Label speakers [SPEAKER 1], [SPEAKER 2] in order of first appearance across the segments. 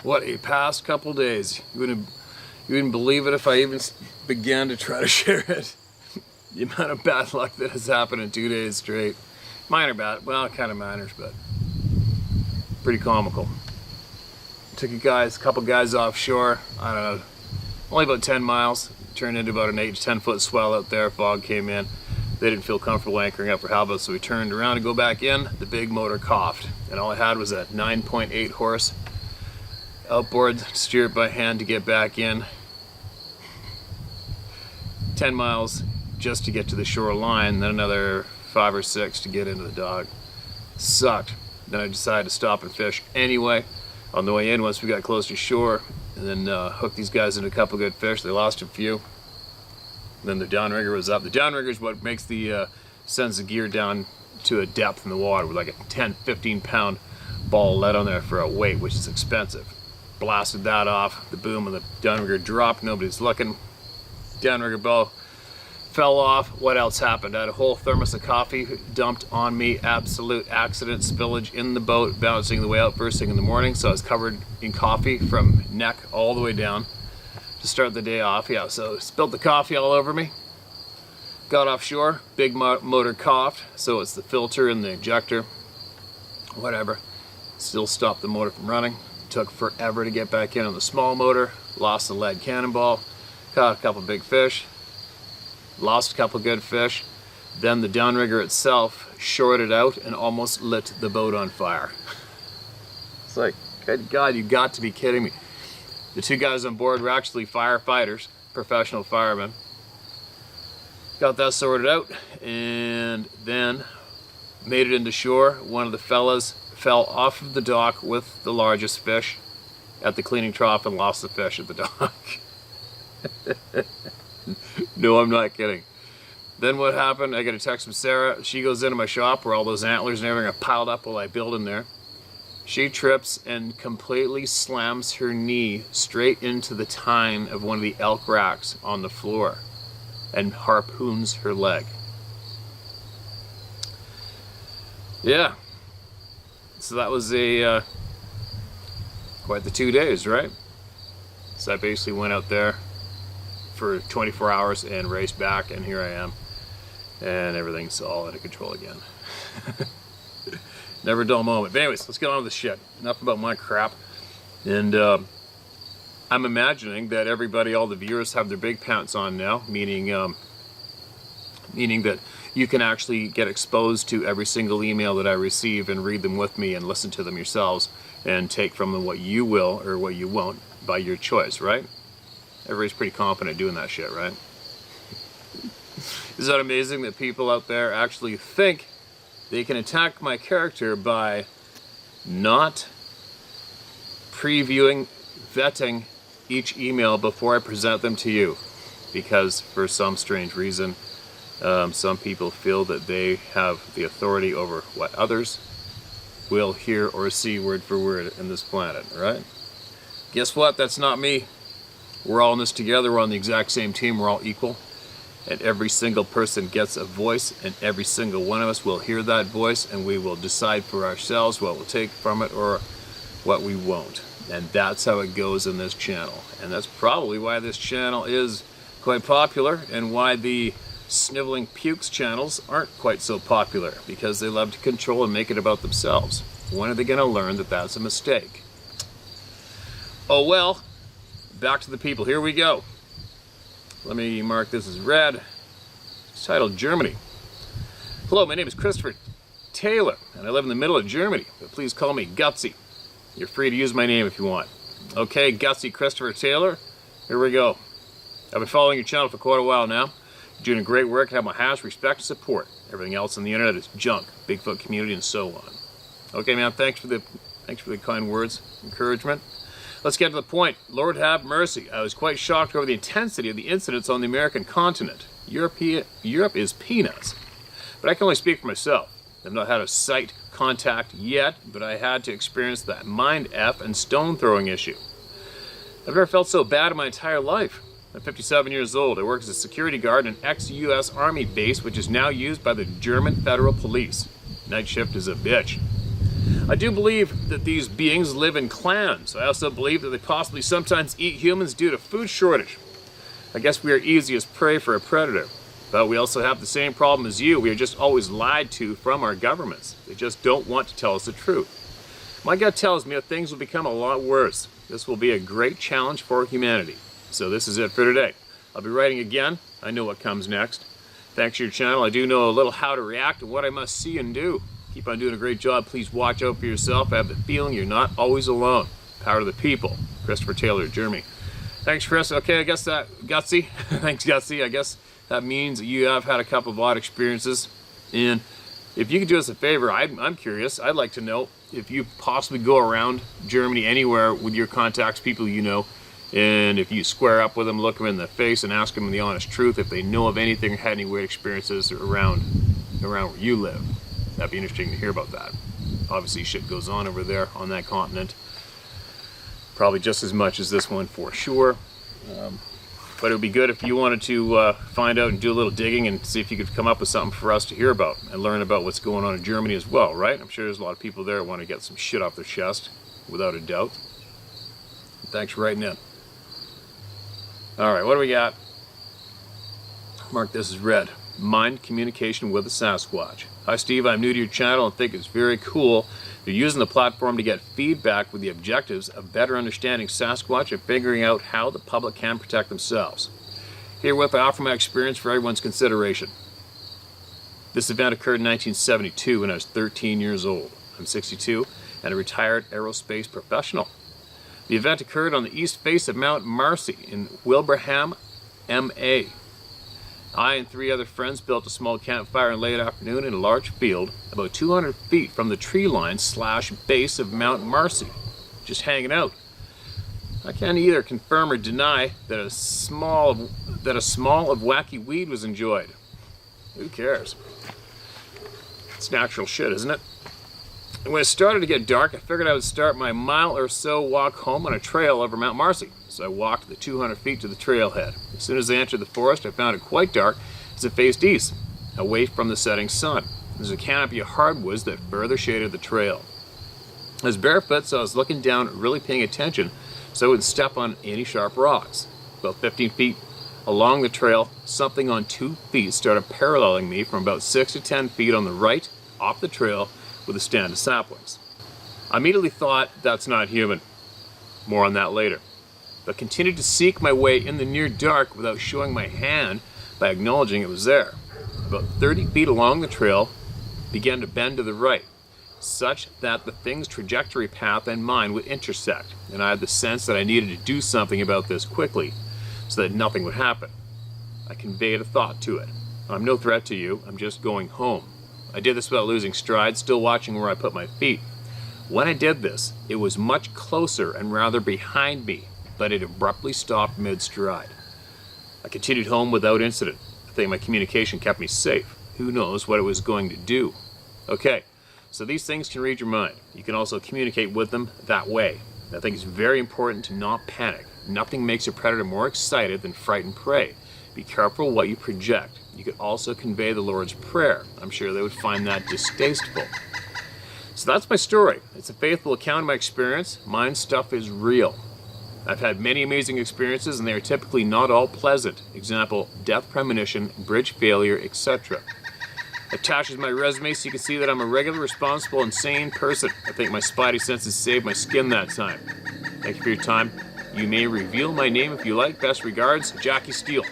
[SPEAKER 1] What a past couple days. You wouldn't believe it if I even began to try to share it. The amount of bad luck that has happened in 2 days straight. Minor bad, well, kind of minors, but pretty comical. Took a couple guys offshore, I don't know, only about 10 miles. Turned into about an 8 to 10 foot swell out there. Fog came in. They didn't feel comfortable anchoring up for halibut, so we turned around to go back in. The big motor coughed, and all I had was a 9.8 horse outboard, steer it by hand to get back in. 10 miles just to get to the shoreline, then another 5 or 6 to get into the dock. Sucked. Then I decided to stop and fish anyway. On the way in, once we got close to shore, and then hooked these guys into a couple good fish. They lost a few. Then the downrigger was up. The downrigger is what makes sends the gear down to a depth in the water with like a 10-15 pound ball lead on there for a weight, which is expensive. Blasted that off. The boom of the downrigger dropped. Nobody's looking. Downrigger ball fell off. What else happened? I had a whole thermos of coffee dumped on me. Absolute accident, spillage in the boat, bouncing the way out first thing in the morning. So I was covered in coffee from neck all the way down to start the day off. Yeah, so spilled the coffee all over me. Got offshore, big motor coughed, so it's the filter and the injector, whatever. Still stopped the motor from running. Took forever to get back in on the small motor. Lost the lead cannonball. Caught a couple big fish. Lost a couple good fish. Then the downrigger itself shorted out and almost lit the boat on fire. It's like, good God, you got to be kidding me. The 2 guys on board were actually firefighters, professional firemen. Got that sorted out and then made it into shore. One of the fellas fell off of the dock with the largest fish at the cleaning trough and lost the fish at the dock. No, I'm not kidding. Then what happened, I get a text from Sarah. She goes into my shop where all those antlers and everything are piled up while I build in there. She trips and completely slams her knee straight into the tine of one of the elk racks on the floor and harpoons her leg. Yeah. So that was quite the 2 days, right? So I basically went out there for 24 hours and raced back, and here I am, and everything's all out of control again. Never a dull moment. But anyways, let's get on with this shit. Enough about my crap. And I'm imagining that everybody, all the viewers, have their big pants on now, meaning that you can actually get exposed to every single email that I receive and read them with me and listen to them yourselves and take from them what you will or what you won't by your choice, right? Everybody's pretty confident doing that shit, right? Is that amazing that people out there actually think they can attack my character by not previewing, vetting each email before I present them to you? Because for some strange reason, some people feel that they have the authority over what others will hear or see word for word in this planet, right? Guess what? That's not me. We're all in this together. We're on the exact same team. We're all equal. And every single person gets a voice, and every single one of us will hear that voice, and we will decide for ourselves what we'll take from it or what we won't. And that's how it goes in this channel. And that's probably why this channel is quite popular and why the Sniveling Pukes channels aren't quite so popular, because they love to control and make it about themselves. When are they going to learn that that's a mistake? Oh well, back to the people. Here we go. Let me mark this as red. It's titled Germany. Hello, my name is Christopher Taylor, and I live in the middle of Germany, but please call me Gutsy. You're free to use my name if you want. Okay, Gutsy Christopher Taylor, here we go. I've been following your channel for quite a while now. You're doing great work and have my highest respect and support. Everything else on the internet is junk, Bigfoot community, and so on. Okay, man, thanks for the kind words, encouragement. Let's get to the point. Lord have mercy. I was quite shocked over the intensity of the incidents on the American continent. Europe is peanuts. But I can only speak for myself. I've not had a sight contact yet, but I had to experience that mind F and stone throwing issue. I've never felt so bad in my entire life. I'm 57 years old. I work as a security guard in an ex-US Army base, which is now used by the German Federal Police. Night shift is a bitch. I do believe that these beings live in clans. I also believe that they possibly sometimes eat humans due to food shortage. I guess we are easy as prey for a predator. But we also have the same problem as you. We are just always lied to from our governments. They just don't want to tell us the truth. My gut tells me that things will become a lot worse. This will be a great challenge for humanity. So this is it for today. I'll be writing again. I know what comes next. Thanks for your channel. I do know a little how to react and what I must see and do. Keep on doing a great job. Please watch out for yourself. I have the feeling you're not always alone. Power to the people. Christopher Taylor, Jeremy. Thanks, Chris. Okay, I guess that, Gutsy. Thanks, Gutsy. I guess that means that you have had a couple of odd experiences. And if you could do us a favor, I'm curious. I'd like to know if you possibly go around Germany anywhere with your contacts, people you know, and if you square up with them, look them in the face and ask them the honest truth, if they know of anything or had any weird experiences around where you live. That'd be interesting to hear about that. Obviously shit goes on over there on that continent. Probably just as much as this one for sure. But it would be good if you wanted to find out and do a little digging and see if you could come up with something for us to hear about and learn about what's going on in Germany as well, right? I'm sure there's a lot of people there who want to get some shit off their chest, without a doubt. Thanks for writing in. All right, what do we got? Mark this as red. Mind communication with a Sasquatch. Hi Steve, I'm new to your channel and think it's very cool you're using the platform to get feedback with the objectives of better understanding Sasquatch and figuring out how the public can protect themselves. Herewith I offer my experience for everyone's consideration. This event occurred in 1972 when I was 13 years old. I'm 62 and a retired aerospace professional. The event occurred on the east face of Mount Marcy in Wilbraham, MA. I and 3 other friends built a small campfire in late afternoon in a large field about 200 feet from the tree line / base of Mount Marcy, just hanging out. I can't either confirm or deny that a small of wacky weed was enjoyed. Who cares? It's natural shit, isn't it? And when it started to get dark, I figured I would start my mile or so walk home on a trail over Mount Marcy. So I walked the 200 feet to the trailhead. As soon as I entered the forest, I found it quite dark as it faced east, away from the setting sun. There's a canopy of hardwoods that further shaded the trail. I was barefoot, so I was looking down, really paying attention, so I wouldn't step on any sharp rocks. About 15 feet along the trail, something on 2 feet started paralleling me from about 6 to 10 feet on the right, off the trail, with a stand of saplings. I immediately thought, that's not human. More on that later. But continued to seek my way in the near dark without showing my hand by acknowledging it was there. About 30 feet along the trail, began to bend to the right, such that the thing's trajectory path and mine would intersect, and I had the sense that I needed to do something about this quickly, so that nothing would happen. I conveyed a thought to it. I'm no threat to you, I'm just going home. I did this without losing stride, still watching where I put my feet. When I did this, it was much closer and rather behind me, but it abruptly stopped mid-stride. I continued home without incident. I think my communication kept me safe. Who knows what it was going to do? Okay, so these things can read your mind. You can also communicate with them that way. I think it's very important to not panic. Nothing makes a predator more excited than frightened prey. Be careful what you project. You could also convey the Lord's Prayer. I'm sure they would find that distasteful. So that's my story. It's a faithful account of my experience. Mine stuff is real. I've had many amazing experiences and they are typically not all pleasant. Example, death premonition, bridge failure, etc. Attached is my resume so you can see that I'm a regular, responsible, insane person. I think my spidey senses saved my skin that time. Thank you for your time. You may reveal my name if you like. Best regards, Jackie Steele.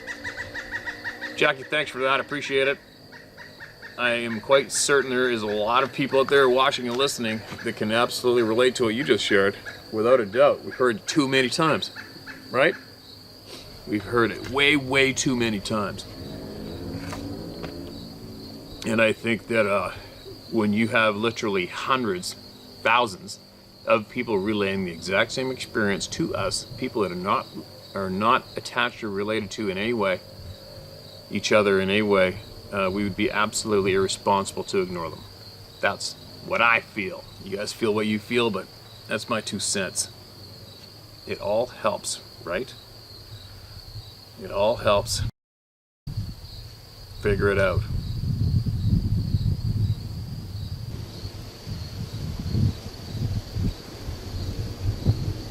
[SPEAKER 1] Jackie, thanks for that. Appreciate it. I am quite certain there is a lot of people out there watching and listening that can absolutely relate to what you just shared. Without a doubt. We've heard it too many times, right? We've heard it way, way too many times. And I think that when you have literally hundreds, thousands of people relaying the exact same experience to us, people that are not attached or related to in any way, each other in any way, we would be absolutely irresponsible to ignore them. That's what I feel. You guys feel what you feel, but that's my 2 cents. It all helps, right? It all helps. Figure it out.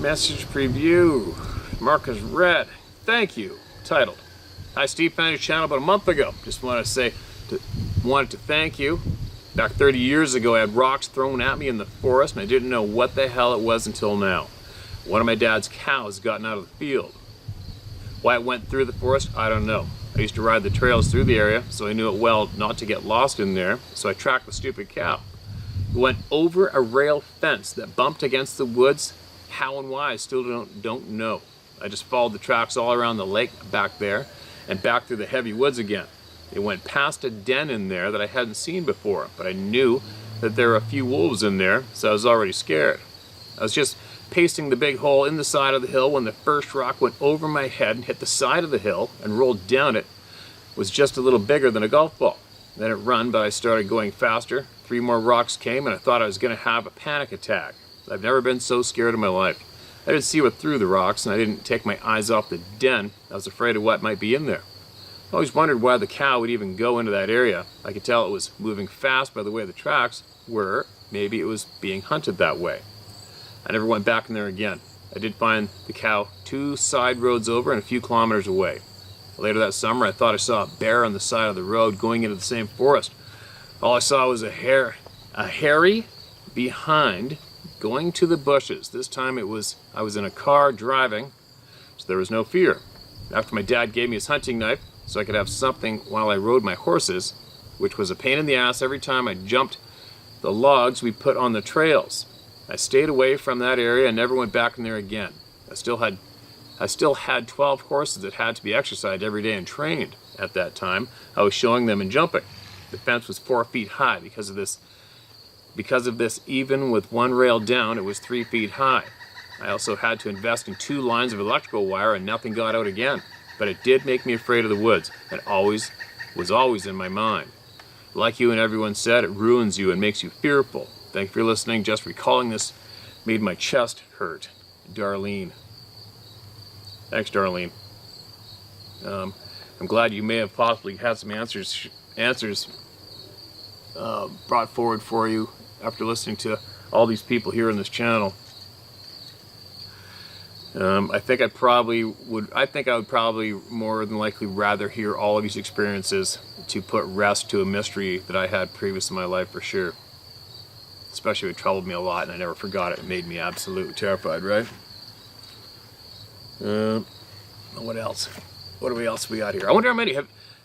[SPEAKER 1] Message preview. Marcus Red. Thank you. Titled, "Hi Steve, found your channel about a month ago. Just wanted to thank you. Back 30 years ago, I had rocks thrown at me in the forest, and I didn't know what the hell it was until now. One of my dad's cows gotten out of the field. Why it went through the forest, I don't know. I used to ride the trails through the area, so I knew it well not to get lost in there, so I tracked the stupid cow. It went over a rail fence that bumped against the woods. How and why, I still don't know. I just followed the tracks all around the lake back there and back through the heavy woods again. It went past a den in there that I hadn't seen before, but I knew that there were a few wolves in there, so I was already scared. I was just pasting the big hole in the side of the hill when the first rock went over my head and hit the side of the hill and rolled down. It was just a little bigger than a golf ball. Then it run, but I started going faster. 3 more rocks came and I thought I was going to have a panic attack. I've never been so scared in my life. I didn't see what threw the rocks, and I didn't take my eyes off the den. I was afraid of what might be in there. I always wondered why the cow would even go into that area. I could tell it was moving fast by the way the tracks were. Maybe it was being hunted that way. I never went back in there again. I did find the cow 2 side roads over and a few kilometers away. Later that summer, I thought I saw a bear on the side of the road going into the same forest. All I saw was a hairy behind going to the bushes. This time I was in a car driving, so there was no fear. After my dad gave me his hunting knife so I could have something while I rode my horses, which was a pain in the ass every time I jumped the logs we put on the trails. I stayed away from that area and never went back in there again. I still had 12 horses that had to be exercised every day and trained. At that time, I was showing them and jumping. The fence was 4 feet high. Because of this, even with one rail down, it was 3 feet high. I also had to invest in 2 lines of electrical wire and nothing got out again. But it did make me afraid of the woods. It was always in my mind. Like you and everyone said, it ruins you and makes you fearful. Thank you for listening. Just recalling this made my chest hurt. Darlene. Thanks, Darlene. I'm glad you may have possibly had some answers brought forward for you after listening to all these people here on this channel. I think I would probably more than likely rather hear all of these experiences to put rest to a mystery that I had previous in my life, for sure. Especially if it troubled me a lot and I never forgot it. It made me absolutely terrified, right? What else? What else we got here? I wonder how many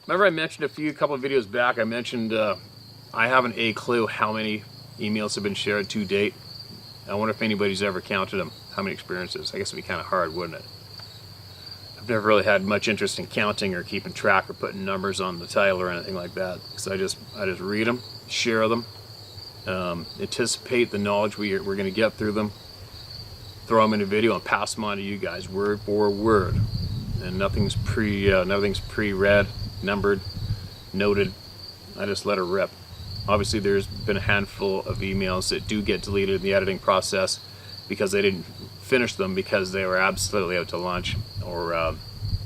[SPEAKER 1] remember I mentioned a couple of videos back, I mentioned I haven't a clue how many emails have been shared to date. I wonder if anybody's ever counted them, how many experiences. I guess it'd be kind of hard, wouldn't it? I've never really had much interest in counting or keeping track or putting numbers on the title or anything like that. So I just read them, share them, anticipate the knowledge we're going to get through them, throw them in a video and pass them on to you guys word for word. And nothing's pre-read, numbered, noted. I just let it rip. Obviously there's been a handful of emails that do get deleted in the editing process because they didn't finish them because they were absolutely out to lunch or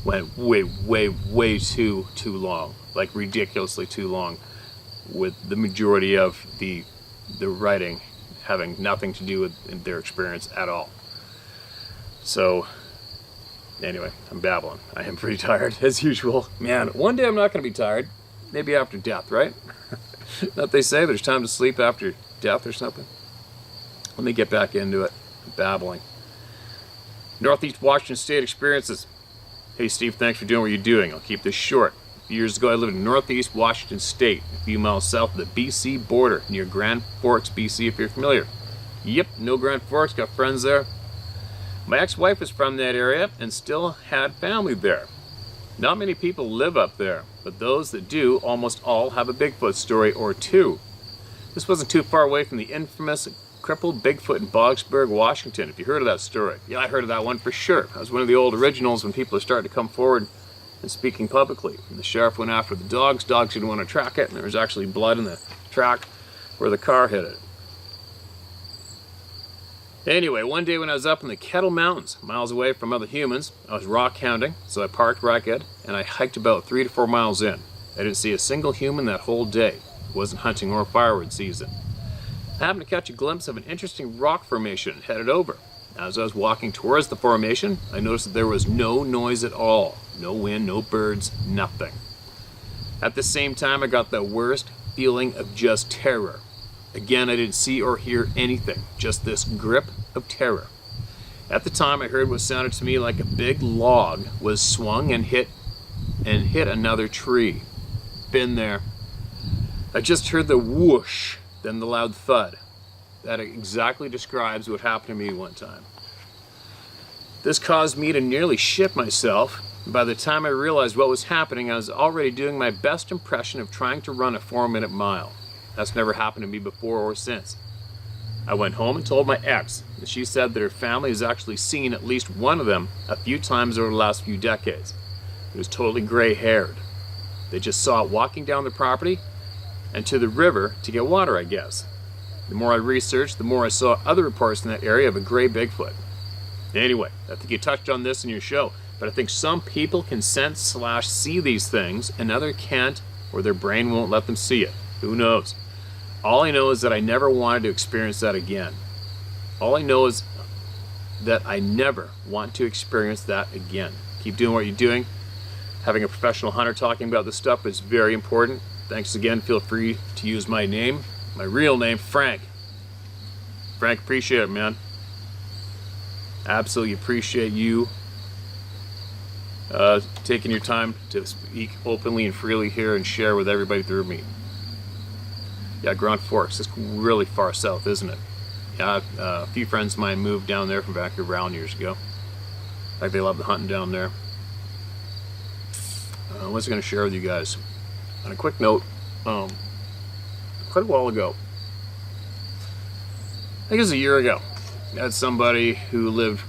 [SPEAKER 1] went way too long, like ridiculously too long, with the majority of the writing having nothing to do with their experience at all. So anyway, I'm babbling. I am pretty tired as usual. Man, one day I'm not going to be tired. Maybe after death, right? Don't they say there's time to sleep after death or something? Let me get back into it. I'm babbling. Northeast Washington State experiences. Hey Steve, thanks for doing what you're doing. I'll keep this short. A few years ago I lived in Northeast Washington State, a few miles south of the BC border, near Grand Forks, BC, if you're familiar. Yep, know Grand Forks, got friends there. My ex-wife was from that area and still had family there. Not many people live up there, but those that do almost all have a Bigfoot story or two. This wasn't too far away from the infamous crippled Bigfoot in Bogsburg, Washington, if you heard of that story. Yeah, I heard of that one for sure. That was one of the old originals when people are starting to come forward and speaking publicly. And the sheriff went after the dogs. Dogs didn't want to track it, and there was actually blood in the track where the car hit it. Anyway, one day when I was up in the Kettle Mountains, miles away from other humans, I was rock hounding, so I parked where I could, and I hiked about 3 to 4 miles in. I didn't see a single human that whole day. It wasn't hunting or firewood season. I happened to catch a glimpse of an interesting rock formation and headed over. As I was walking towards the formation, I noticed that there was no noise at all. No wind, no birds, nothing. At the same time, I got the worst feeling of just terror. Again, I didn't see or hear anything, just this grip of terror. At the time, I heard what sounded to me like a big log was swung and hit another tree. Been there. I just heard the whoosh, then the loud thud. That exactly describes what happened to me one time. This caused me to nearly shit myself. By the time I realized what was happening, I was already doing my best impression of trying to run a 4-minute mile. That's never happened to me before or since. I went home and told my ex, and she said that her family has actually seen at least one of them a few times over the last few decades. It was totally gray-haired. They just saw it walking down the property and to the river to get water, I guess. The more I researched, the more I saw other reports in that area of a gray Bigfoot. Anyway, I think you touched on this in your show, but I think some people can sense/see these things and others can't, or their brain won't let them see it. Who knows? All I know is that I never wanted to experience that again. All I know is that I never want to experience that again. Keep doing what you're doing. Having a professional hunter talking about this stuff is very important. Thanks again. Feel free to use my name, my real name, Frank. Frank, appreciate it, man. Absolutely appreciate you taking your time to speak openly and freely here and share with everybody through me. Yeah, Grand Forks, it's really far south, isn't it? Yeah, a few friends of mine moved down there from Vancouver Island years ago. In fact, they love the hunting down there. What was I going to share with you guys? On a quick note, quite a while ago, I think it was a year ago, I had somebody who lived,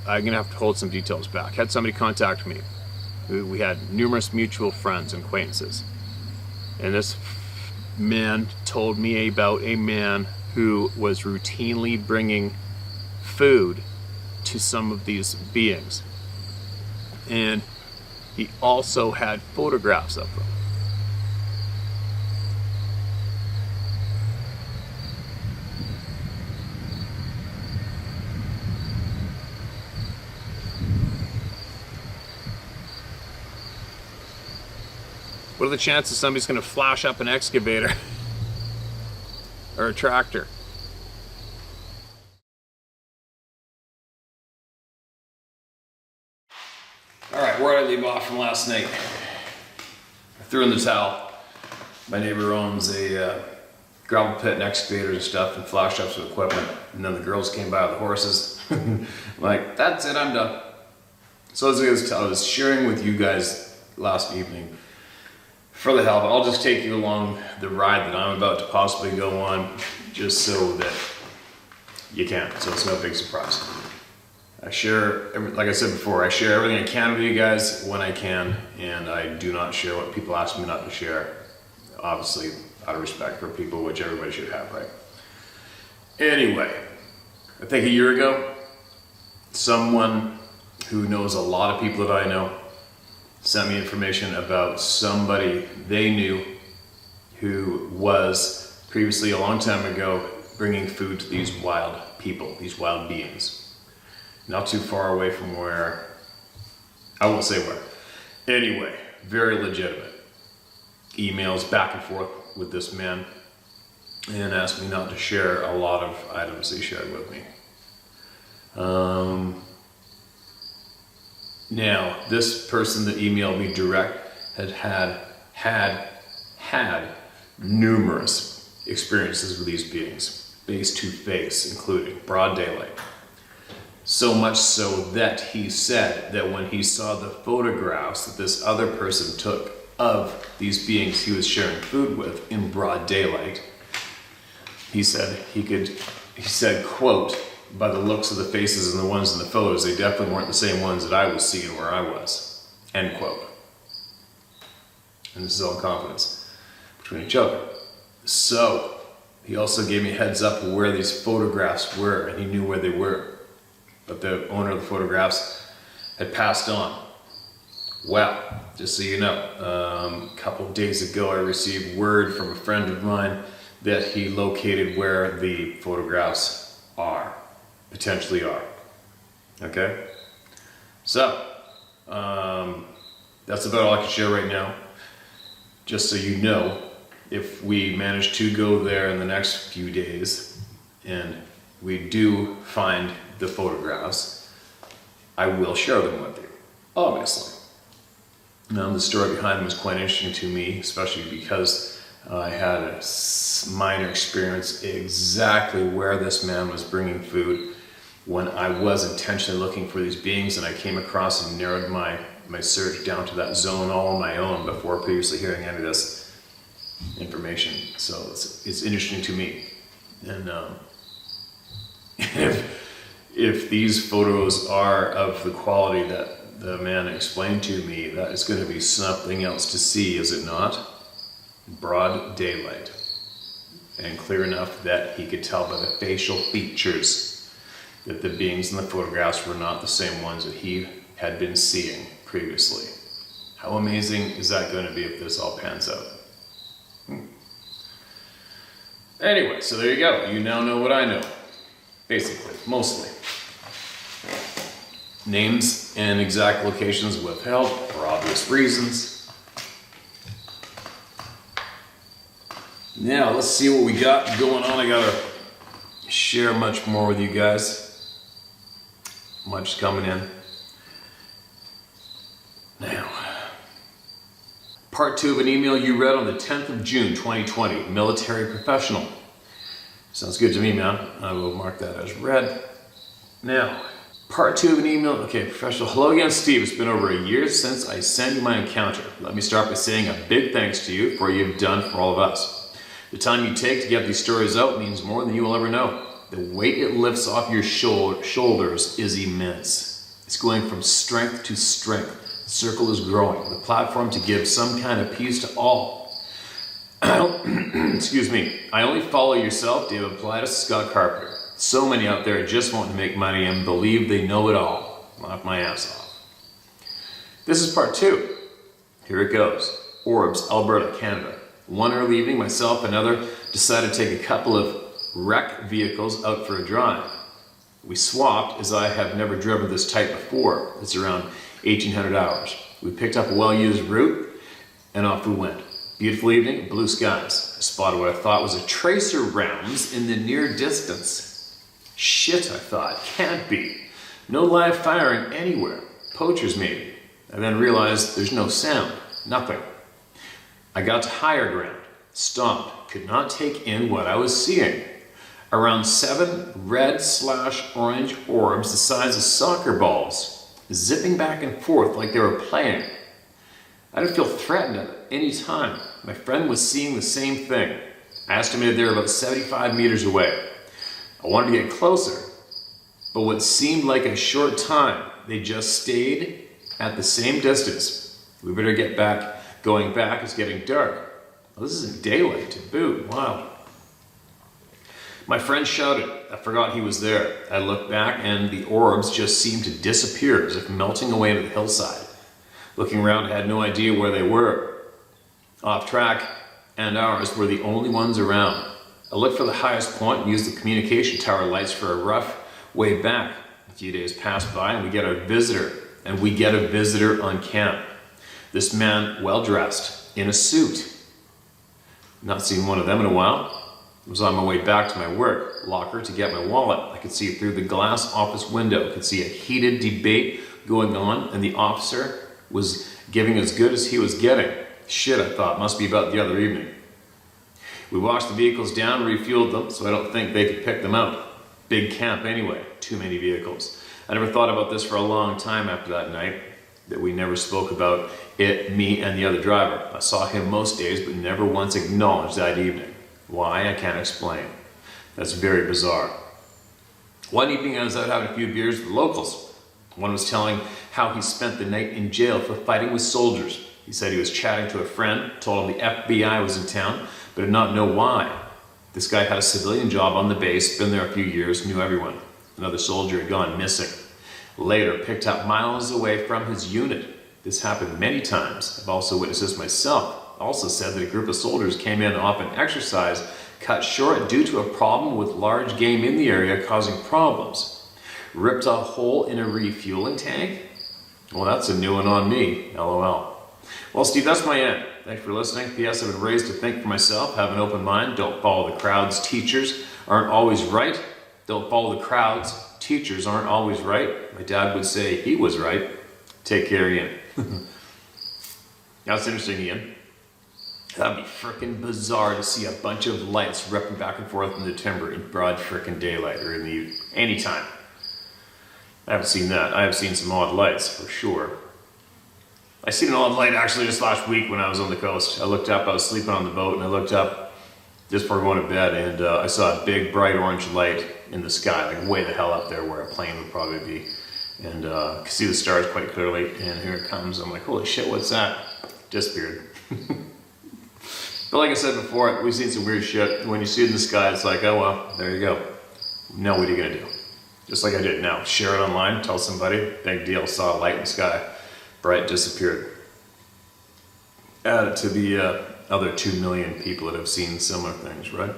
[SPEAKER 1] I'm going to have to hold some details back, had somebody contact me. We had numerous mutual friends and acquaintances. And this man told me about a man who was routinely bringing food to some of these beings. And he also had photographs of them. What are the chances somebody's going to flash up an excavator or a tractor? All right, where did I leave off from last night? I threw in the towel. My neighbor owns a gravel pit and excavators and stuff and flash ups with equipment. And then the girls came by with the horses. I'm like, that's it, I'm done. So as I was sharing with you guys last evening, for the hell of it, I'll just take you along the ride that I'm about to possibly go on, just so that you can, so it's no big surprise. I share, like I said before, I share everything I can with you guys when I can, and I do not share what people ask me not to share, obviously out of respect for people, which everybody should have, right? Anyway, I think a year ago, someone who knows a lot of people that I know sent me information about somebody they knew who was previously, a long time ago, bringing food to these wild people, these wild beings. Not too far away from where, I won't say where. Anyway, very legitimate. Emails back and forth with this man, and asked me not to share a lot of items he shared with me. Now, this person that emailed me direct had numerous experiences with these beings, face to face, including broad daylight. So much so that he said that when he saw the photographs that this other person took of these beings he was sharing food with in broad daylight, he said, quote, by the looks of the faces and the ones in the photos, they definitely weren't the same ones that I was seeing where I was, end quote. And this is all confidence between each other. So, he also gave me a heads up of where these photographs were, and he knew where they were. But the owner of the photographs had passed on. Well, just so you know, a couple of days ago I received word from a friend of mine that he located where the photographs are, potentially are. Okay? So, that's about all I can share right now. Just so you know, if we manage to go there in the next few days and we do find the photographs, I will share them with you, obviously. The story behind them was quite interesting to me, especially because I had a minor experience exactly where this man was bringing food when I was intentionally looking for these beings, and I came across and narrowed my search down to that zone all on my own before previously hearing any of this information. So it's interesting to me. And if these photos are of the quality that the man explained to me, that is going to be something else to see, is it not? Broad daylight, and clear enough that he could tell by the facial features that the beings in the photographs were not the same ones that he had been seeing previously. How amazing is that going to be if this all pans out? Anyway, so there you go. You now know what I know. Basically, mostly. Names and exact locations withheld for obvious reasons. Now, let's see what we got going on. I gotta share much more with you guys. Much coming in. Now, part 2 of an email you read on the 10th of June, 2020. Military professional. Sounds good to me, man. I will mark that as read. Now, part 2 of an email. Okay, professional. Hello again, Steve. It's been over a year since I sent you my encounter. Let me start by saying a big thanks to you for what you've done for all of us. The time you take to get these stories out means more than you will ever know. The weight it lifts off your shoulders is immense. It's going from strength to strength. The circle is growing. The platform to give some kind of peace to all. Excuse me. I only follow yourself, David Politis, Scott Carpenter. So many out there just want to make money and believe they know it all. Laugh my ass off. This is part 2. Here it goes. Orbs, Alberta, Canada. One early evening, myself and another decided to take a couple of wrecked vehicles out for a drive. We swapped, as I have never driven this type before. It's around 1,800 hours. We picked up a well-used route and off we went. Beautiful evening, blue skies. I spotted what I thought was a tracer rounds in the near distance. Shit, I thought, can't be. No live firing anywhere. Poachers maybe. I then realized there's no sound, nothing. I got to higher ground, stopped, could not take in what I was seeing. Around 7 red/orange orbs the size of soccer balls, zipping back and forth like they were playing. I didn't feel threatened at any time. My friend was seeing the same thing. I estimated they were about 75 meters away. I wanted to get closer, but what seemed like a short time, they just stayed at the same distance. We better get back. Going back, it's getting dark. Well, this isn't daylight to boot. Wow. My friend shouted. I forgot he was there. I looked back and the orbs just seemed to disappear as if melting away into the hillside. Looking around, I had no idea where they were. Off track and ours were the only ones around. I looked for the highest point and used the communication tower lights for a rough way back. A few days passed by and we get a visitor on camp. This man, well-dressed, in a suit. Not seen one of them in a while. I was on my way back to my work locker to get my wallet. I could see through the glass office window. I could see a heated debate going on, and the officer was giving as good as he was getting. Shit, I thought, must be about the other evening. We washed the vehicles down, refueled them, so I don't think they could pick them out. Big camp anyway, too many vehicles. I never thought about this for a long time after that night, that we never spoke about it, me and the other driver. I saw him most days, but never once acknowledged that evening. Why, I can't explain. That's very bizarre. One evening I was out having a few beers with the locals. One was telling how he spent the night in jail for fighting with soldiers. He said he was chatting to a friend, told him the FBI was in town, but did not know why. This guy had a civilian job on the base, been there a few years, knew everyone. Another soldier had gone missing. Later, picked up miles away from his unit. This happened many times. I've also witnessed this myself. Also said that a group of soldiers came in off an exercise cut short due to a problem with large game in the area causing problems. Ripped a hole in a refueling tank? Well, that's a new one on me, LOL. Well, Steve, that's my end. Thanks for listening. P.S. I've been raised to think for myself, have an open mind, don't follow the crowds. Teachers aren't always right. Don't follow the crowds. Teachers aren't always right. My dad would say he was right. Take care, Ian. That's interesting, Ian. That'd be frickin' bizarre to see a bunch of lights ripping back and forth in the timber in broad frickin' daylight or in the evening. Anytime. I haven't seen that. I have seen some odd lights, for sure. I seen an odd light actually just last week when I was on the coast. I looked up, I was sleeping on the boat, and I looked up just before going to bed, and I saw a big bright orange light in the sky, like way the hell up there where a plane would probably be. And could see the stars quite clearly, and here it comes. I'm like, holy shit, what's that? Disappeared. But like I said before, we've seen some weird shit. When you see it in the sky, it's like, oh well, there you go. Now what are you gonna do? Just like I did now. Share it online, tell somebody, big deal, saw a light in the sky. Bright, disappeared. Add it to the other 2 million people that have seen similar things, right?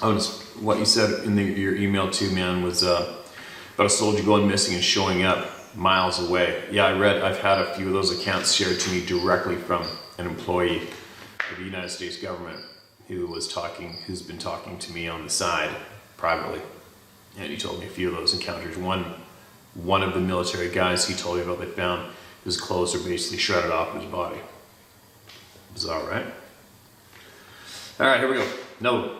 [SPEAKER 1] Oh, just what you said in your email too, man, was about a soldier going missing and showing up miles away. Yeah, I've had a few of those accounts shared to me directly from an employee of the United States government who's been talking to me on the side privately. And he told me a few of those encounters. One of the military guys he told me about, they found his clothes are basically shredded off his body. Bizarre, right? All right, here we go. Another one.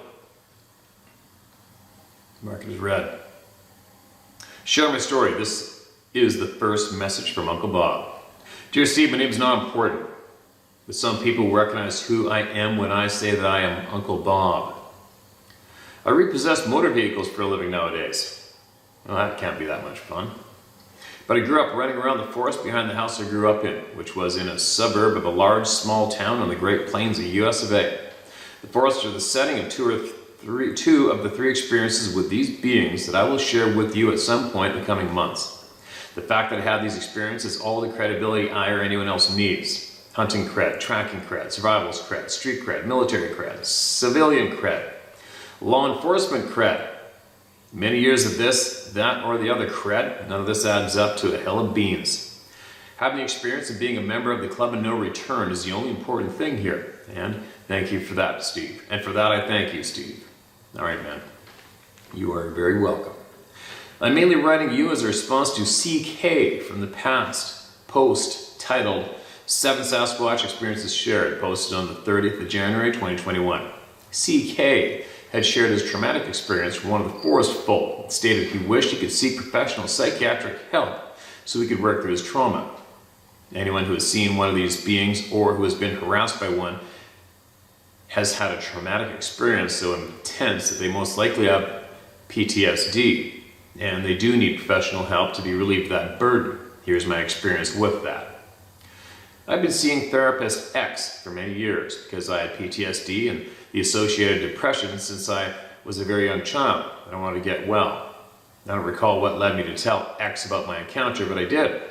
[SPEAKER 1] Mark it as red. Share my story. This is the first message from Uncle Bob. Dear Steve, my name is not important, but some people will recognize who I am when I say that I am Uncle Bob. I repossess motor vehicles for a living nowadays. Well, that can't be that much fun. But I grew up running around the forest behind the house I grew up in, which was in a suburb of a small town on the Great Plains of the US of A. The forests are the setting of two of the three experiences with these beings that I will share with you at some point in the coming months. The fact that I have these experiences is all the credibility I or anyone else needs. Hunting cred, tracking cred, survivalist cred, street cred, military cred, civilian cred, law enforcement cred. Many years of this, that, or the other cred, none of this adds up to a hill of beans. Having the experience of being a member of the Club of No Return is the only important thing here. And thank you for that, Steve. And for that, I thank you, Steve. All right, man. You are very welcome. I'm mainly writing you as a response to CK from the past post titled 7 Sasquatch Experiences Shared, posted on the 30th of January 2021. CK had shared his traumatic experience from one of the forest folk and stated he wished he could seek professional psychiatric help so he could work through his trauma. Anyone who has seen one of these beings or who has been harassed by one has had a traumatic experience so intense that they most likely have PTSD, and they do need professional help to be relieved of that burden. Here's my experience with that. I've been seeing therapist X for many years because I had PTSD and the associated depression since I was a very young child and I wanted to get well. I don't recall what led me to tell X about my encounter, but I did.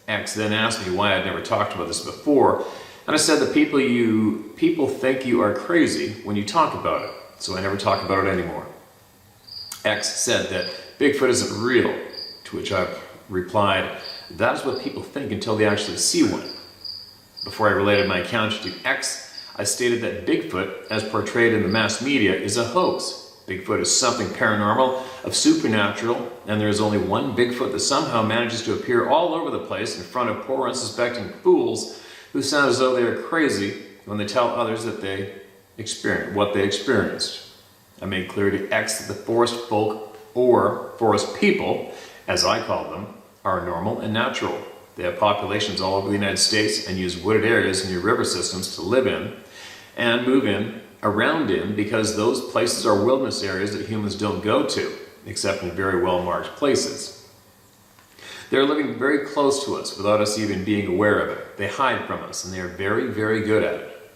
[SPEAKER 1] X then asked me why I'd never talked about this before, and I said that people think you are crazy when you talk about it, so I never talk about it anymore. X said that Bigfoot isn't real, to which I replied, that is what people think until they actually see one. Before I related my encounter to X, I stated that Bigfoot, as portrayed in the mass media, is a hoax. Bigfoot is something paranormal, of supernatural, and there is only one Bigfoot that somehow manages to appear all over the place in front of poor unsuspecting fools who sound as though they are crazy when they tell others that what they experienced. I made clear to X that the forest folk, or forest people, as I call them, are normal and natural. They have populations all over the United States and use wooded areas near river systems to live in and move in, around in, because those places are wilderness areas that humans don't go to, except in very well-marked places. They're living very close to us without us even being aware of it. They hide from us, and they are very, very good at it.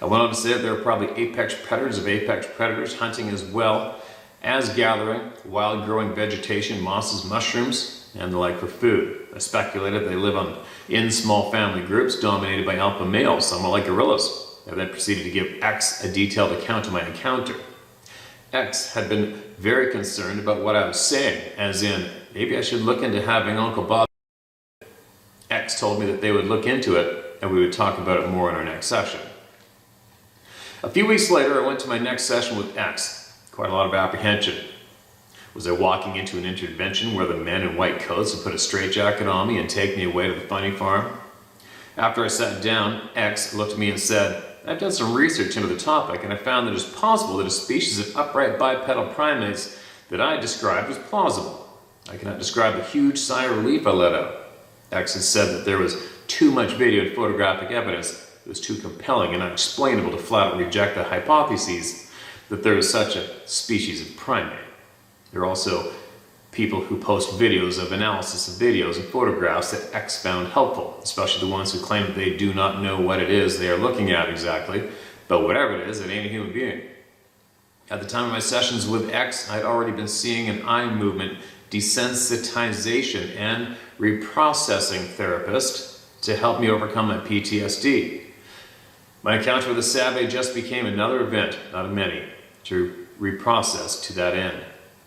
[SPEAKER 1] I went on to say that there are probably apex predators of apex predators hunting as well as gathering wild growing vegetation, mosses, mushrooms, and the like for food. I speculated they live in small family groups dominated by alpha males, somewhat like gorillas. I then proceeded to give X a detailed account of my encounter. X had been very concerned about what I was saying, as in, maybe I should look into having Uncle Bob. X told me that they would look into it and we would talk about it more in our next session. A few weeks later, I went to my next session with X. Quite a lot of apprehension. Was I walking into an intervention where the men in white coats would put a straitjacket on me and take me away to the funny farm? After I sat down, X looked at me and said, I've done some research into the topic and I found that it's possible that a species of upright bipedal primates that I described was plausible. I cannot describe the huge sigh of relief I let out. X had said that there was too much video and photographic evidence. It was too compelling and unexplainable to flat out reject the hypotheses that there is such a species of primate. There are also people who post videos of analysis of videos and photographs that X found helpful, especially the ones who claim that they do not know what it is they are looking at exactly, but whatever it is, it ain't a human being. At the time of my sessions with X, I'd already been seeing an eye movement desensitization and reprocessing therapist to help me overcome my PTSD. My encounter with the Sabe just became another event, not of many, to reprocess to that end.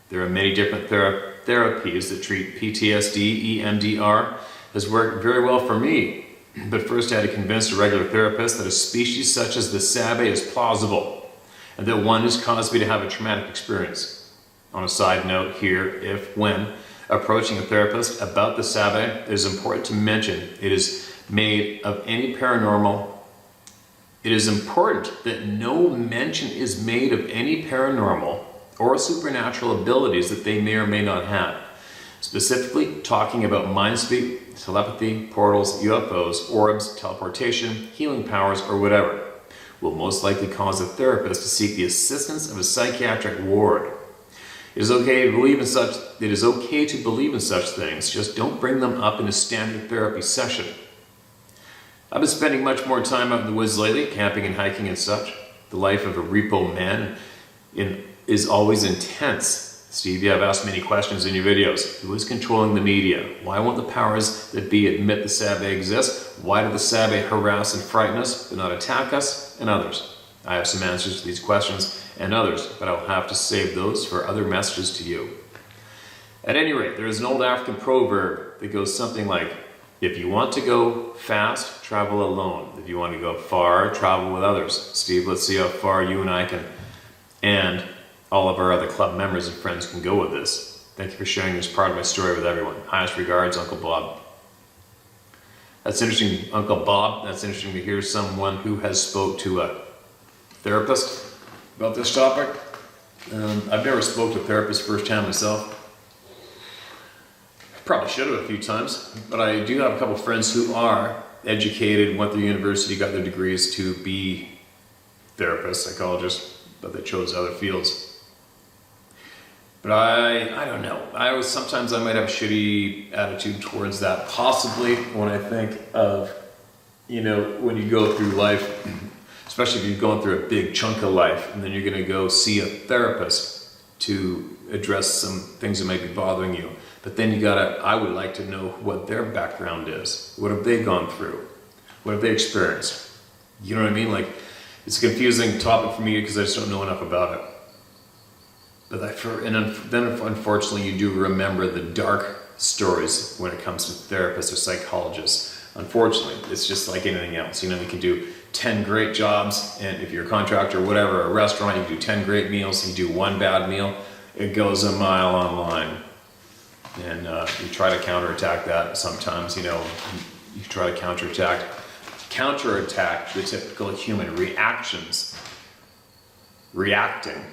[SPEAKER 1] There are many different therapies that treat PTSD. EMDR has worked very well for me, but first I had to convince a regular therapist that a species such as the Sabe is plausible, and that one has caused me to have a traumatic experience. On a side note here, when approaching a therapist about the Sabe, it is important to mention it is made of any paranormal. It is important that no mention is made of any paranormal or supernatural abilities that they may or may not have. Specifically, talking about mind speak, telepathy, portals, UFOs, orbs, teleportation, healing powers, or whatever, will most likely cause a therapist to seek the assistance of a psychiatric ward. It is okay to believe in such things, just don't bring them up in a standard therapy session. I've been spending much more time out in the woods lately, camping and hiking and such. The life of a repo man is always intense. Steve, you have asked many questions in your videos. Who is controlling the media? Why won't the powers that be admit the Sabe exist? Why do the Sabe harass and frighten us, but not attack us? And others. I have some answers to these questions and others, but I'll have to save those for other messages to you. At any rate, there is an old African proverb that goes something like, if you want to go fast, travel alone. If you want to go far, travel with others. Steve, let's see how far you and I can, and all of our other club members and friends can go with this. Thank you for sharing this part of my story with everyone. Highest regards, Uncle Bob. That's interesting, Uncle Bob. That's interesting to hear someone who has spoke to a therapist about this topic. I've never spoke to a therapist firsthand myself. Probably should have a few times, but I do have a couple friends who are educated, went through university, got their degrees to be therapists, psychologists, but they chose other fields. But I don't know. Sometimes I might have a shitty attitude towards that. Possibly when I think of, when you go through life, especially if you're going through a big chunk of life, and then you're going to go see a therapist to address some things that might be bothering you. But then I would like to know what their background is. What have they gone through? What have they experienced? You know what I mean? Like, it's a confusing topic for me because I just don't know enough about it. But then unfortunately you do remember the dark stories when it comes to therapists or psychologists. Unfortunately, it's just like anything else. You can do 10 great jobs, and if you're a contractor or whatever, a restaurant, you can do 10 great meals, you do one bad meal, it goes a mile online. And you try to counterattack that sometimes, you try to counterattack the typical human reactions, reacting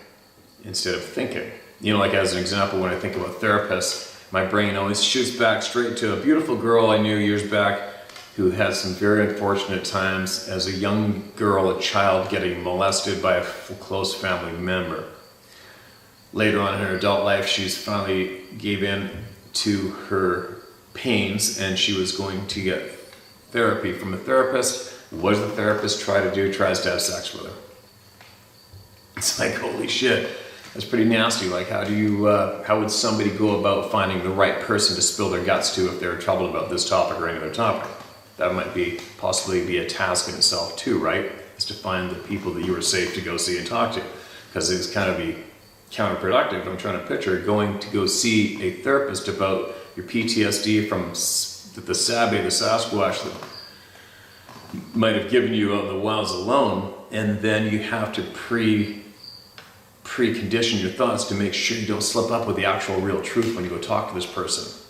[SPEAKER 1] instead of thinking. Like as an example, when I think about therapists, my brain always shoots back straight to a beautiful girl I knew years back who had some very unfortunate times as a young girl, a child, getting molested by a close family member. Later on in her adult life, she's finally gave in to her pains and she was going to get therapy from a therapist. What does the therapist try to do? Tries to have sex with her. It's like, holy shit, that's pretty nasty. Like, how would somebody go about finding the right person to spill their guts to if they're troubled about this topic or any other topic? That might possibly be a task in itself too, right? is to find the people that you are safe to go see and talk to. Because it's kind of be counterproductive. I'm trying to picture going to go see a therapist about your PTSD from the Sasquatch that might have given you out in the wilds alone, and then you have to precondition your thoughts to make sure you don't slip up with the actual real truth when you go talk to this person.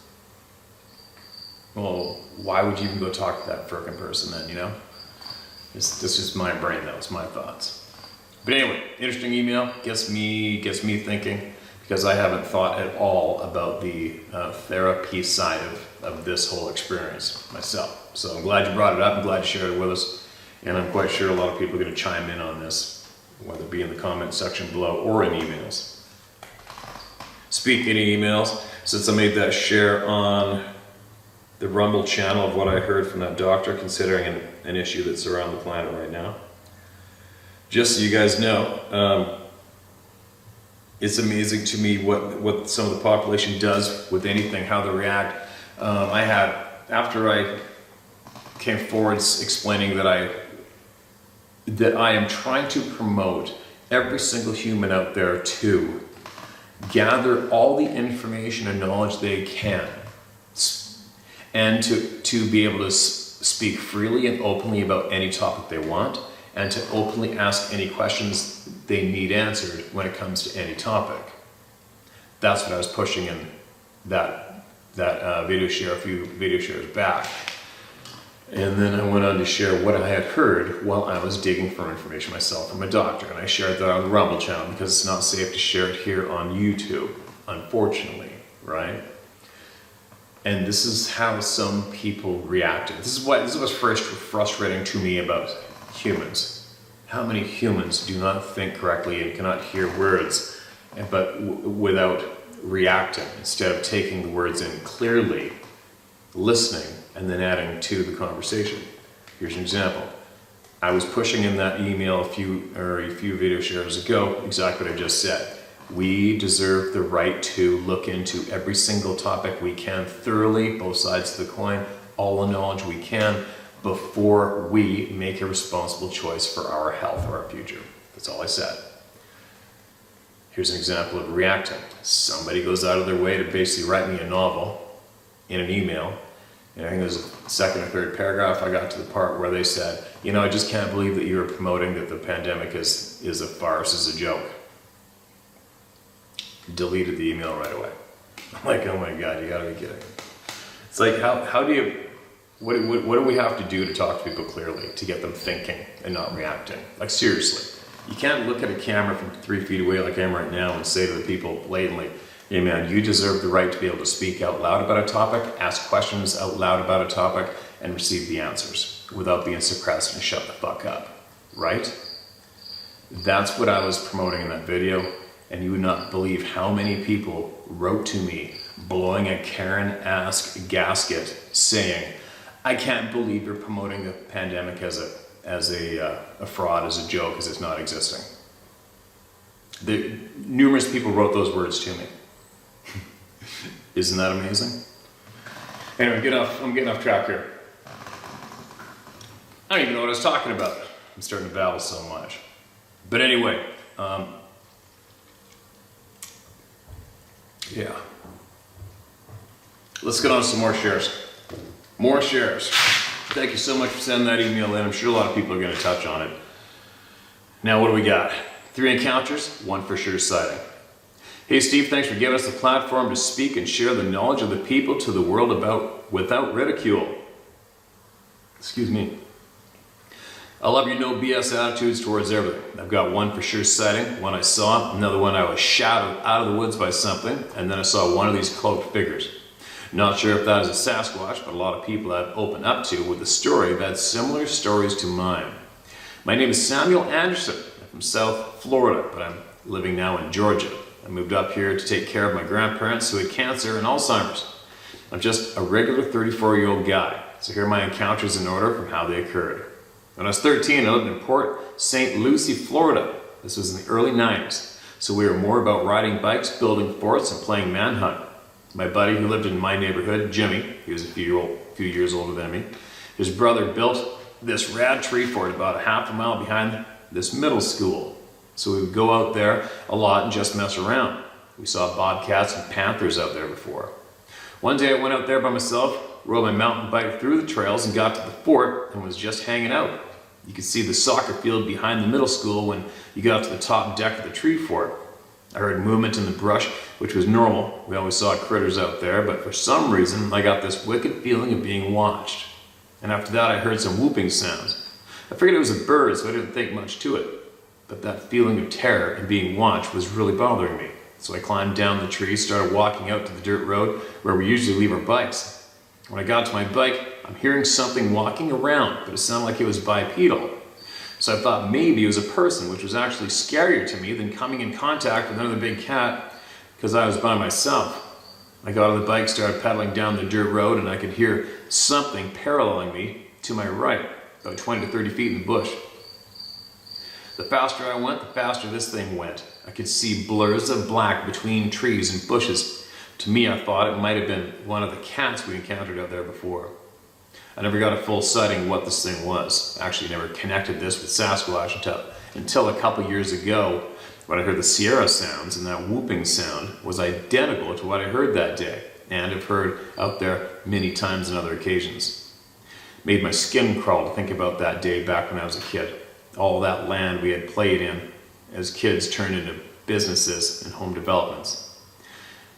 [SPEAKER 1] Well, why would you even go talk to that frickin' person then, you know? This is just my brain though, it's my thoughts. But anyway, interesting email, gets me thinking, because I haven't thought at all about the therapy side of this whole experience myself. So I'm glad you brought it up, I'm glad you shared it with us, and I'm quite sure a lot of people are going to chime in on this, whether it be in the comment section below or in emails. Speaking of emails, since I made that share on the Rumble channel of what I heard from that doctor considering an issue that's around the planet right now, just so you guys know, it's amazing to me what some of the population does with anything, how they react. After I came forward explaining that I am trying to promote every single human out there to gather all the information and knowledge they can, and to be able to speak freely and openly about any topic they want, and to openly ask any questions they need answered when it comes to any topic. That's what I was pushing in that video share a few video shares back. And then I went on to share what I had heard while I was digging for information myself from a doctor. And I shared that on the Rumble channel because it's not safe to share it here on YouTube, unfortunately, right? And this is how some people reacted. This is what's first frustrating to me about humans. How many humans do not think correctly and cannot hear words, but without reacting, instead of taking the words in clearly, listening, and then adding to the conversation. Here's an example. I was pushing in that email a few video shares ago exactly what I just said. We deserve the right to look into every single topic we can thoroughly, both sides of the coin, all the knowledge we can, before we make a responsible choice for our health or our future. That's all I said. Here's an example of reacting. Somebody goes out of their way to basically write me a novel in an email. And I think there's a second or third paragraph. I got to the part where they said, you know, I just can't believe that you were promoting that the pandemic is a farce, is a joke. Deleted the email right away. I'm like, oh my God, you gotta be kidding. It's like, how do you, what do we have to do to talk to people clearly, to get them thinking and not reacting? Like seriously, you can't look at a camera from 3 feet away like I am right now and say to the people blatantly, hey man, you deserve the right to be able to speak out loud about a topic, ask questions out loud about a topic, and receive the answers without being suppressed and shut the fuck up, right? That's what I was promoting in that video, and you would not believe how many people wrote to me blowing a Karen-esque gasket saying, I can't believe you're promoting the pandemic as a fraud, as a joke, as it's not existing. Numerous people wrote those words to me. Isn't that amazing? Anyway, I'm getting off track here. I don't even know what I was talking about. I'm starting to babble so much. But anyway, yeah. Let's get on to some more shares. More shares. Thank you so much for sending that email in. I'm sure a lot of people are going to touch on it. Now, what do we got? 3 encounters, 1 for sure sighting. Hey Steve, thanks for giving us the platform to speak and share the knowledge of the people to the world without ridicule. Excuse me. I love your no BS attitudes towards everything. I've got 1 for sure sighting, 1 I saw, another one I was shadowed out of the woods by something, and then I saw 1 of these cloaked figures. Not sure if that is a Sasquatch, but a lot of people I've opened up to with the story have had similar stories to mine. My name is Samuel Anderson. I'm from South Florida, but I'm living now in Georgia. I moved up here to take care of my grandparents who had cancer and Alzheimer's. I'm just a regular 34-year-old guy, so here are my encounters in order from how they occurred. When I was 13, I lived in Port St. Lucie, Florida. This was in the early 90s, so we were more about riding bikes, building forts, and playing manhunt. My buddy who lived in my neighborhood, Jimmy, he was a few years older than me, his brother built this rad tree fort about a half a mile behind this middle school. So we would go out there a lot and just mess around. We saw bobcats and panthers out there before. One day I went out there by myself, rode my mountain bike through the trails and got to the fort and was just hanging out. You could see the soccer field behind the middle school when you got to the top deck of the tree fort. I heard movement in the brush, which was normal. We always saw critters out there, but for some reason I got this wicked feeling of being watched. And after that I heard some whooping sounds. I figured it was a bird, so I didn't think much to it. But that feeling of terror and being watched was really bothering me. So I climbed down the tree, started walking out to the dirt road where we usually leave our bikes. When I got to my bike, I'm hearing something walking around, but it sounded like it was bipedal. So I thought maybe it was a person, which was actually scarier to me than coming in contact with another big cat because I was by myself. I got on the bike, started pedaling down the dirt road, and I could hear something paralleling me to my right, about 20 to 30 feet in the bush. The faster I went, the faster this thing went. I could see blurs of black between trees and bushes. To me, I thought it might have been one of the cats we encountered out there before. I never got a full sighting of what this thing was. I actually never connected this with Sasquatch until a couple years ago when I heard the Sierra sounds, and that whooping sound was identical to what I heard that day, and have heard out there many times on other occasions. Made my skin crawl to think about that day back when I was a kid. All that land we had played in as kids turned into businesses and home developments.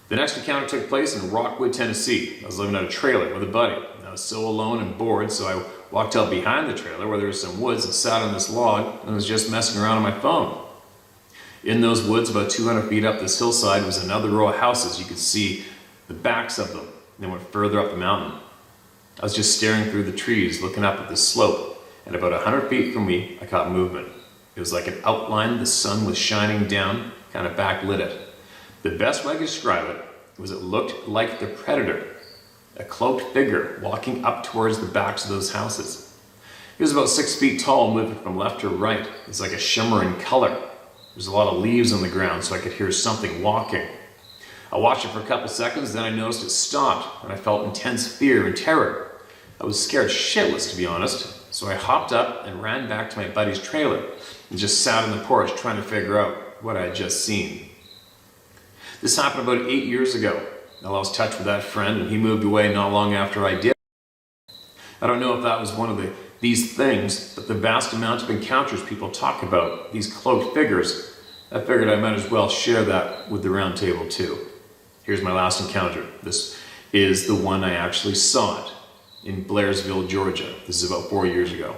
[SPEAKER 1] The next encounter took place in Rockwood, Tennessee. I was living out a trailer with a buddy. I was so alone and bored, so I walked out behind the trailer where there was some woods and sat on this log and was just messing around on my phone. In those woods, about 200 feet up this hillside, was another row of houses. You could see the backs of them. They went further up the mountain. I was just staring through the trees, looking up at the slope. And about 100 feet from me, I caught movement. It was like an outline, the sun was shining down, kind of backlit it. The best way I could describe it was it looked like the predator, a cloaked figure walking up towards the backs of those houses. He was about 6 feet tall, moving from left to right. It was like a shimmering color. There's a lot of leaves on the ground, so I could hear something walking. I watched it for a couple seconds, then I noticed it stopped, and I felt intense fear and terror. I was scared shitless, to be honest. So I hopped up and ran back to my buddy's trailer and just sat on the porch trying to figure out what I had just seen. This happened about 8 years ago. I lost touch with that friend and he moved away not long after I did. I don't know if that was one of these things, but the vast amount of encounters people talk about, these cloaked figures, I figured I might as well share that with the round table too. Here's my last encounter. This is the one I actually saw it. In Blairsville, Georgia. This is about 4 years ago.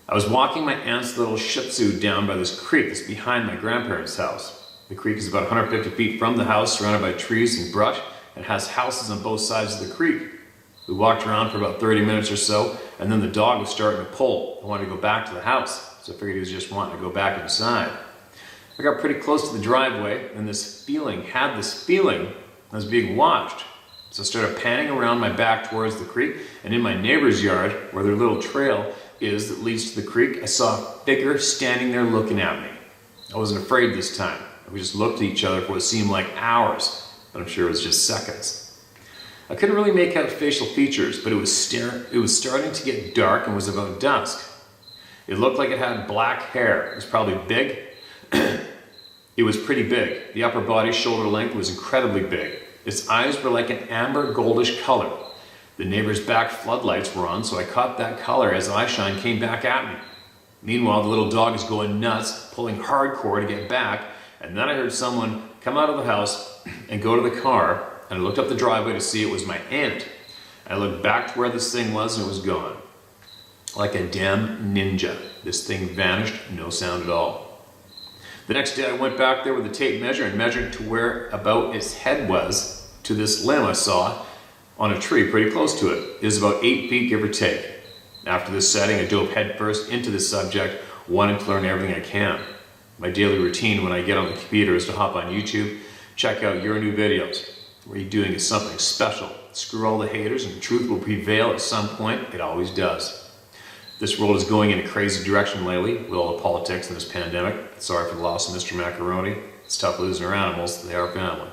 [SPEAKER 1] I was walking my aunt's little Shih Tzu down by this creek that's behind my grandparents' house. The creek is about 150 feet from the house, surrounded by trees and brush, and has houses on both sides of the creek. We walked around for about 30 minutes or so, and then the dog was starting to pull. I wanted to go back to the house, so I figured he was just wanting to go back inside. I got pretty close to the driveway, and this feeling I was being watched. So I started panning around my back towards the creek, and in my neighbor's yard, where their little trail is that leads to the creek, I saw a figure standing there looking at me. I wasn't afraid this time. We just looked at each other for what seemed like hours, but I'm sure it was just seconds. I couldn't really make out facial features, but it was starting to get dark and was about dusk. It looked like it had black hair. It was probably big. It was pretty big. The upper body, shoulder length, was incredibly big. Its eyes were like an amber goldish color. The neighbor's back floodlights were on, so I caught that color as eye shine came back at me. Meanwhile, the little dog is going nuts, pulling hardcore to get back, and then I heard someone come out of the house and go to the car, and I looked up the driveway to see it was my aunt. I looked back to where this thing was, and it was gone. Like a damn ninja, this thing vanished, no sound at all. The next day I went back there with a tape measure and measured to where about its head was to this limb I saw on a tree pretty close to it. It was about 8 feet, give or take. After this setting, I dove headfirst into the subject, wanting to learn everything I can. My daily routine when I get on the computer is to hop on YouTube, check out your new videos. What you're doing is something special. Screw all the haters and the truth will prevail at some point. It always does. This world is going in a crazy direction lately with all the politics and this pandemic. Sorry for the loss of Mr. Macaroni. It's tough losing our animals. They are family.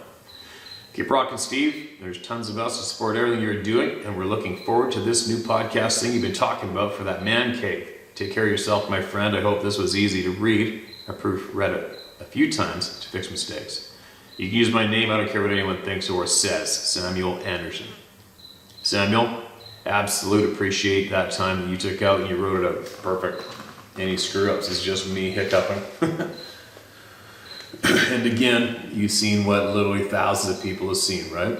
[SPEAKER 1] Keep rocking, Steve. There's tons of us to support everything you're doing, and we're looking forward to this new podcast thing you've been talking about for that man cave. Take care of yourself, my friend. I hope this was easy to read. I read it a few times to fix mistakes. You can use my name, I don't care what anyone thinks or says, Samuel Anderson. Samuel, absolute appreciate that time that you took out and you wrote it out perfect. Any screw-ups is just me hiccuping. And again, you've seen what literally thousands of people have seen, right?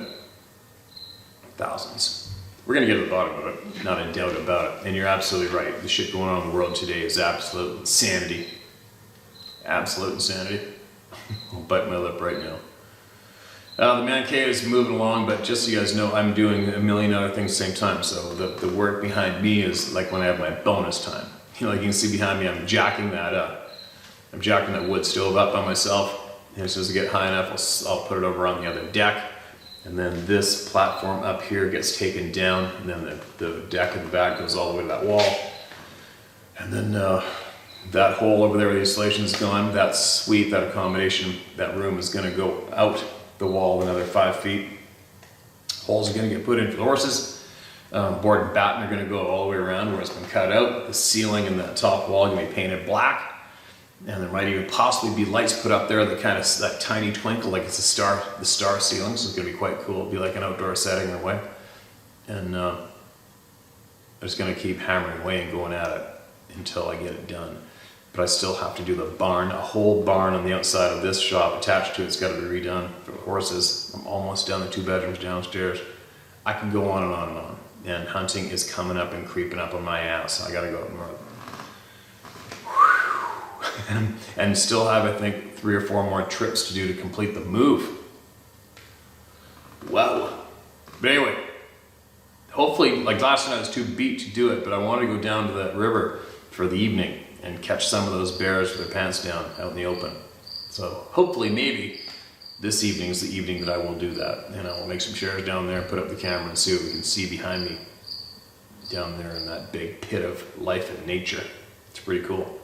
[SPEAKER 1] Thousands. We're gonna get to the bottom of it, not a doubt about it. And you're absolutely right. The shit going on in the world today is absolute insanity. Absolute insanity. I'll bite my lip right now. The man cave is moving along, but just so you guys know, I'm doing a million other things at the same time. So the work behind me is like when I have my bonus time. You know, like you can see behind me, I'm jacking that wood stove up by myself. And as soon as I get high enough, I'll put it over on the other deck. And then this platform up here gets taken down, and then the deck in the back goes all the way to that wall. And then that hole over there where the insulation is gone, that suite, that accommodation, that room is gonna go out the wall another 5 feet. Holes are gonna get put in for the horses. Board and batten are gonna go all the way around where it's been cut out. The ceiling and that top wall are gonna be painted black. And there might even possibly be lights put up there that kind of, that tiny twinkle, like it's the star ceiling, so it's gonna be quite cool. It'll be like an outdoor setting in a way. And I'm just gonna keep hammering away and going at it until I get it done. But I still have to do the barn, a whole barn on the outside of this shop attached to it's gotta be redone for the horses. I'm almost done the 2 bedrooms downstairs. I can go on and on and on. And hunting is coming up and creeping up on my ass. I gotta go up north. And still have, I think, 3 or 4 more trips to do to complete the move. Wow. But anyway, hopefully, like last night I was too beat to do it, but I wanted to go down to that river for the evening and catch some of those bears with their pants down out in the open. So hopefully, maybe this evening is the evening that I will do that. And I will make some shares down there, put up the camera and see what we can see behind me down there in that big pit of life and nature. It's pretty cool.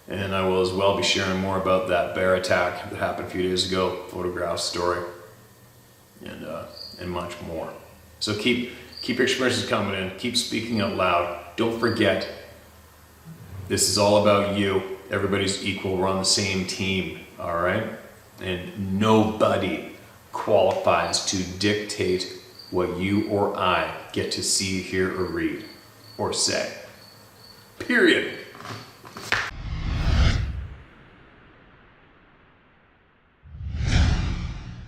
[SPEAKER 1] And I will as well be sharing more about that bear attack that happened a few days ago, photograph, story, and much more. So keep your experiences coming in, keep speaking out loud. Don't forget, this is all about you. Everybody's equal, we're on the same team, all right? And nobody qualifies to dictate what you or I get to see, hear, or read, or say. Period.